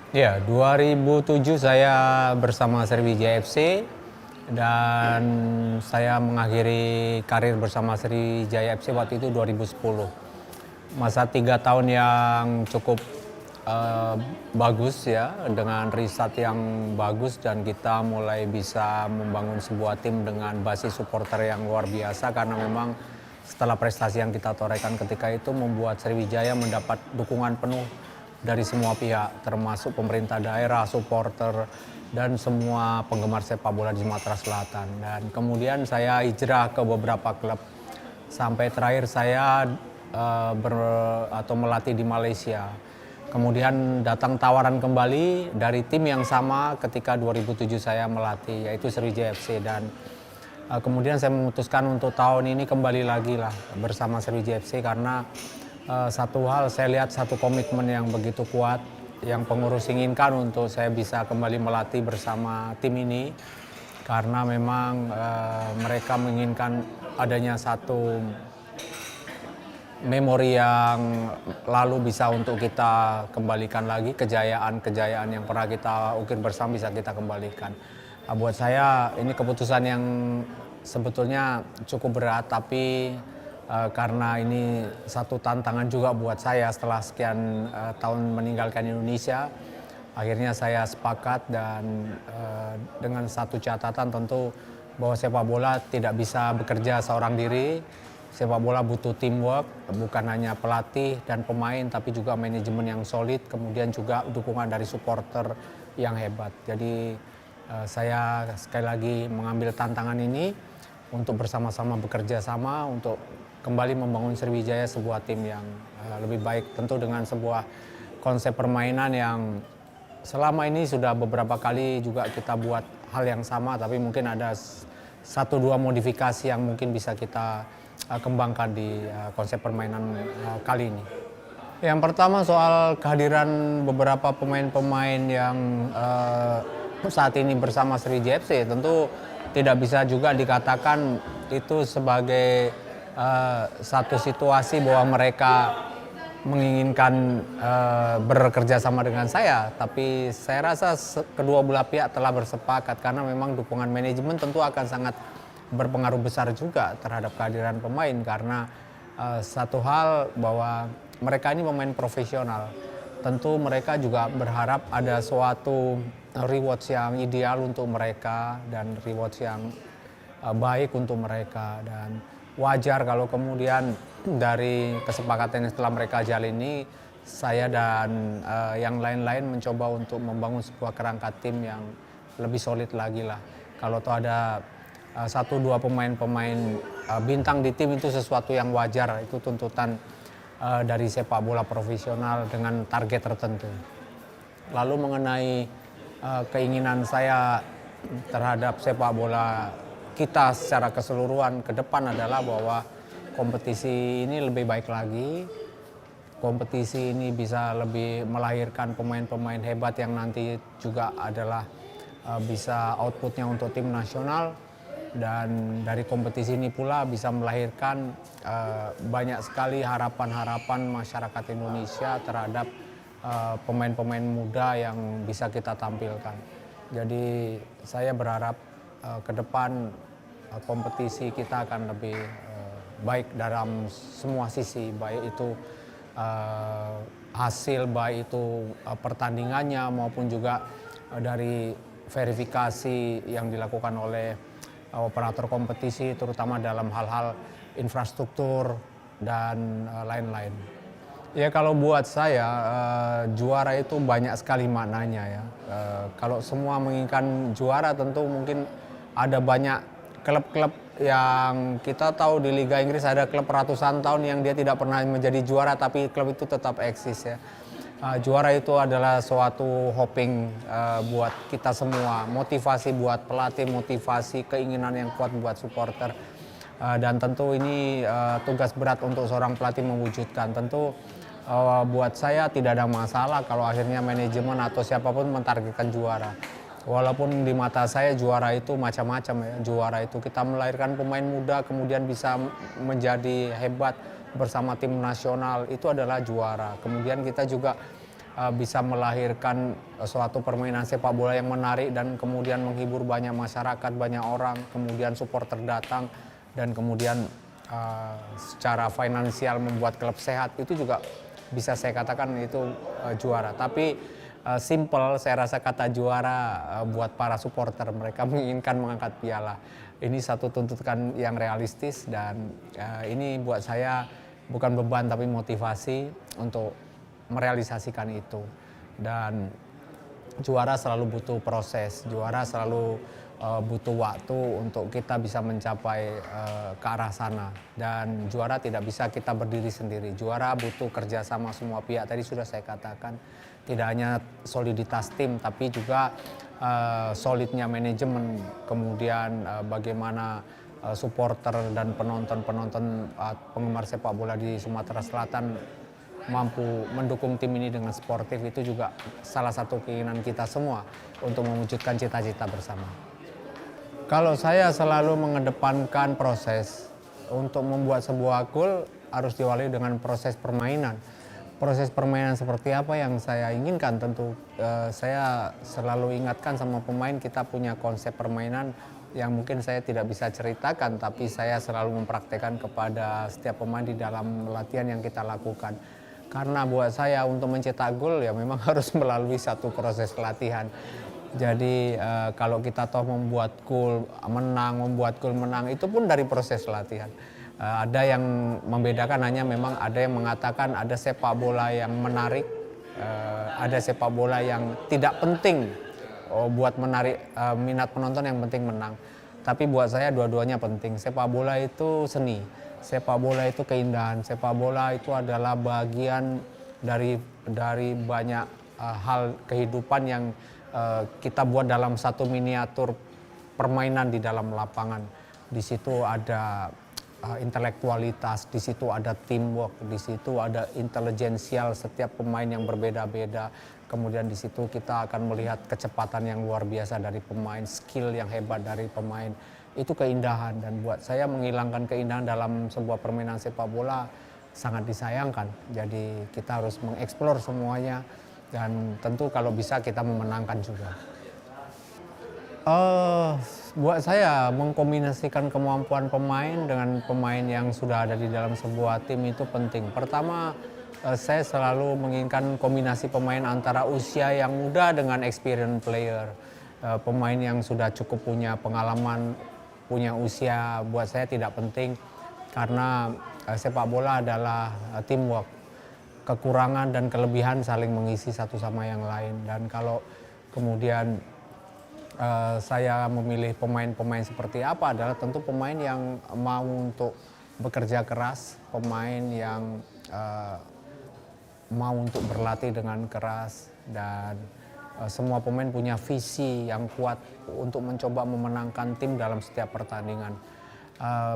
Ya, 2007 saya bersama Sriwijaya FC dan saya mengakhiri karir bersama Sriwijaya FC waktu itu 2010. Masa 3 tahun yang cukup eh, bagus ya, dengan riset yang bagus dan kita mulai bisa membangun sebuah tim dengan basis supporter yang luar biasa karena memang setelah prestasi yang kita torehkan ketika itu membuat Sriwijaya mendapat dukungan penuh dari semua pihak, termasuk pemerintah daerah, supporter, dan semua penggemar sepak bola di Sumatera Selatan. Dan kemudian saya hijrah ke beberapa klub, sampai terakhir saya melatih di Malaysia. Kemudian datang tawaran kembali dari tim yang sama ketika 2007 saya melatih, yaitu Sriwijaya FC. Dan kemudian saya memutuskan untuk tahun ini kembali lagi lah bersama Sriwijaya FC karena satu hal, saya lihat satu komitmen yang begitu kuat yang pengurus inginkan untuk saya bisa kembali melatih bersama tim ini karena memang mereka menginginkan adanya satu memori yang lalu bisa untuk kita kembalikan lagi, kejayaan-kejayaan yang pernah kita ukir bersama bisa kita kembalikan. Buat saya ini keputusan yang sebetulnya cukup berat, tapi karena ini satu tantangan juga buat saya setelah sekian tahun meninggalkan Indonesia, akhirnya saya sepakat dan dengan satu catatan tentu bahwa sepak bola tidak bisa bekerja seorang diri. Sepak bola butuh teamwork, bukan hanya pelatih dan pemain, tapi juga manajemen yang solid, kemudian juga dukungan dari supporter yang hebat. Jadi saya sekali lagi mengambil tantangan ini untuk bersama-sama bekerja sama untuk kembali membangun Sriwijaya sebuah tim yang lebih baik, tentu dengan sebuah konsep permainan yang selama ini sudah beberapa kali juga kita buat hal yang sama, tapi mungkin ada satu dua modifikasi yang mungkin bisa kita kembangkan di konsep permainan kali ini. Yang pertama soal kehadiran beberapa pemain-pemain yang saat ini bersama Sriwijaya FC, tentu tidak bisa juga dikatakan itu sebagai satu situasi bahwa mereka menginginkan bekerja sama dengan saya, tapi saya rasa kedua belah pihak telah bersepakat karena memang dukungan manajemen tentu akan sangat berpengaruh besar juga terhadap kehadiran pemain karena satu hal bahwa mereka ini pemain profesional, tentu mereka juga berharap ada suatu rewards yang ideal untuk mereka dan rewards yang baik untuk mereka, dan wajar kalau kemudian dari kesepakatan yang setelah mereka jalani, saya dan yang lain-lain mencoba untuk membangun sebuah kerangka tim yang lebih solid lagi lah. Kalau tuh ada satu dua pemain-pemain bintang di tim itu sesuatu yang wajar, itu tuntutan dari sepak bola profesional dengan target tertentu. Lalu mengenai keinginan saya terhadap sepak bola kita secara keseluruhan ke depan adalah bahwa kompetisi ini lebih baik lagi. Kompetisi ini bisa lebih melahirkan pemain-pemain hebat yang nanti juga adalah bisa outputnya untuk tim nasional, dan dari kompetisi ini pula bisa melahirkan banyak sekali harapan-harapan masyarakat Indonesia terhadap pemain-pemain muda yang bisa kita tampilkan. Jadi saya berharap ke depan kompetisi kita akan lebih baik dalam semua sisi, baik itu hasil, baik itu pertandingannya maupun juga dari verifikasi yang dilakukan oleh operator kompetisi, terutama dalam hal-hal infrastruktur dan lain-lain. Ya kalau buat saya juara itu banyak sekali maknanya ya. Kalau semua menginginkan juara tentu mungkin ada banyak klub-klub yang kita tahu di Liga Inggris ada klub ratusan tahun yang dia tidak pernah menjadi juara tapi klub itu tetap eksis ya. Juara itu adalah suatu hoping buat kita semua, motivasi buat pelatih, motivasi keinginan yang kuat buat supporter. Dan tentu ini tugas berat untuk seorang pelatih mewujudkan. Tentu buat saya tidak ada masalah kalau akhirnya manajemen atau siapapun mentargetkan juara. Walaupun di mata saya juara itu macam-macam ya. Juara itu kita melahirkan pemain muda kemudian bisa menjadi hebat bersama tim nasional, itu adalah juara. Kemudian kita juga bisa melahirkan suatu permainan sepak bola yang menarik dan kemudian menghibur banyak masyarakat, banyak orang, kemudian supporter datang dan kemudian secara finansial membuat klub sehat, itu juga bisa saya katakan itu juara. Tapi simple, saya rasa kata juara buat para supporter, mereka menginginkan mengangkat piala. Ini satu tuntutan yang realistis dan ini buat saya bukan beban tapi motivasi untuk merealisasikan itu. Dan juara selalu butuh proses, juara selalu butuh waktu untuk kita bisa mencapai ke arah sana. Dan juara tidak bisa kita berdiri sendiri, juara butuh kerjasama semua pihak. Tadi sudah saya katakan, tidak hanya soliditas tim tapi juga solidnya manajemen, kemudian bagaimana supporter dan penonton-penonton penggemar sepak bola di Sumatera Selatan mampu mendukung tim ini dengan sportif. Itu juga salah satu keinginan kita semua untuk mewujudkan cita-cita bersama. Kalau saya selalu mengedepankan proses, untuk membuat sebuah gol harus diawali dengan proses permainan. Proses permainan seperti apa yang saya inginkan, tentu saya selalu ingatkan sama pemain, kita punya konsep permainan yang mungkin saya tidak bisa ceritakan, tapi saya selalu mempraktekkan kepada setiap pemain di dalam latihan yang kita lakukan. Karena buat saya untuk mencetak gol ya memang harus melalui satu proses latihan. Jadi kalau kita toh membuat gol menang, itu pun dari proses latihan. Ada yang membedakan, hanya memang ada yang mengatakan ada sepak bola yang menarik, ada sepak bola yang tidak penting buat menarik minat penonton, yang penting menang. Tapi buat saya dua-duanya penting. Sepak bola itu seni, sepak bola itu keindahan, sepak bola itu adalah bagian dari banyak hal kehidupan yang kita buat dalam satu miniatur permainan di dalam lapangan. Di situ ada intelektualitas, di situ ada teamwork, di situ ada intelijensial setiap pemain yang berbeda-beda. Kemudian di situ kita akan melihat kecepatan yang luar biasa dari pemain, skill yang hebat dari pemain. Itu keindahan, dan buat saya menghilangkan keindahan dalam sebuah permainan sepak bola sangat disayangkan. Jadi kita harus mengeksplor semuanya, dan tentu kalau bisa kita memenangkan juga. Buat saya mengkombinasikan kemampuan pemain dengan pemain yang sudah ada di dalam sebuah tim itu penting. Pertama, saya selalu menginginkan kombinasi pemain antara usia yang muda dengan experience player. Pemain yang sudah cukup punya pengalaman, punya usia, buat saya tidak penting, karena sepak bola adalah teamwork. Kekurangan dan kelebihan saling mengisi satu sama yang lain. Dan kalau kemudian saya memilih pemain-pemain seperti apa, adalah tentu pemain yang mau untuk bekerja keras, pemain yang mau untuk berlatih dengan keras, dan semua pemain punya visi yang kuat untuk mencoba memenangkan tim dalam setiap pertandingan.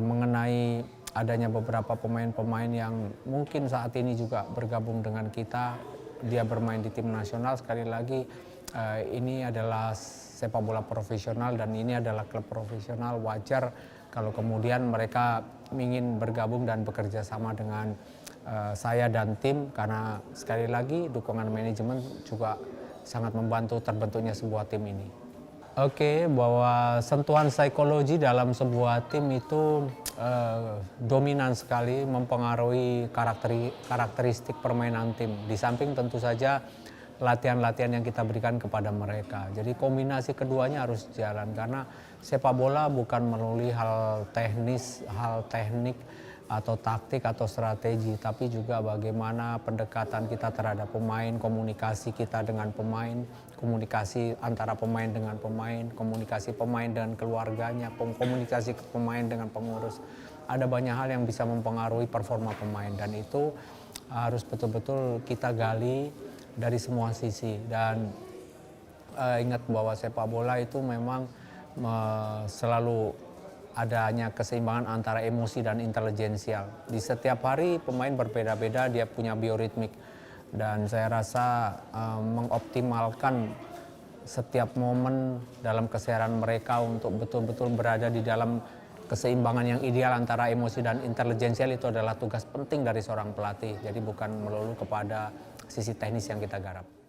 Mengenai adanya beberapa pemain-pemain yang mungkin saat ini juga bergabung dengan kita, dia bermain di tim nasional. Sekali lagi, ini adalah sepak bola profesional dan ini adalah klub profesional. Wajar kalau kemudian mereka ingin bergabung dan bekerja sama dengan saya dan tim, karena sekali lagi dukungan manajemen juga sangat membantu terbentuknya sebuah tim ini. Oke, bahwa sentuhan psikologi dalam sebuah tim itu dominan sekali mempengaruhi karakteristik permainan tim. Di samping tentu saja latihan-latihan yang kita berikan kepada mereka. Jadi kombinasi keduanya harus jalan, karena sepak bola bukan melulu hal teknis, hal teknik atau taktik atau strategi, tapi juga bagaimana pendekatan kita terhadap pemain, komunikasi kita dengan pemain, komunikasi antara pemain dengan pemain, komunikasi pemain dengan keluarganya, komunikasi pemain dengan pengurus. Ada banyak hal yang bisa mempengaruhi performa pemain, dan itu harus betul-betul kita gali dari semua sisi. Dan ingat bahwa sepak bola itu memang selalu adanya keseimbangan antara emosi dan intelijensial. Di setiap hari pemain berbeda-beda, dia punya bioritmik, dan saya rasa mengoptimalkan setiap momen dalam keseharian mereka untuk betul-betul berada di dalam keseimbangan yang ideal antara emosi dan intelijensial itu adalah tugas penting dari seorang pelatih. Jadi bukan melulu kepada sisi teknis yang kita garap.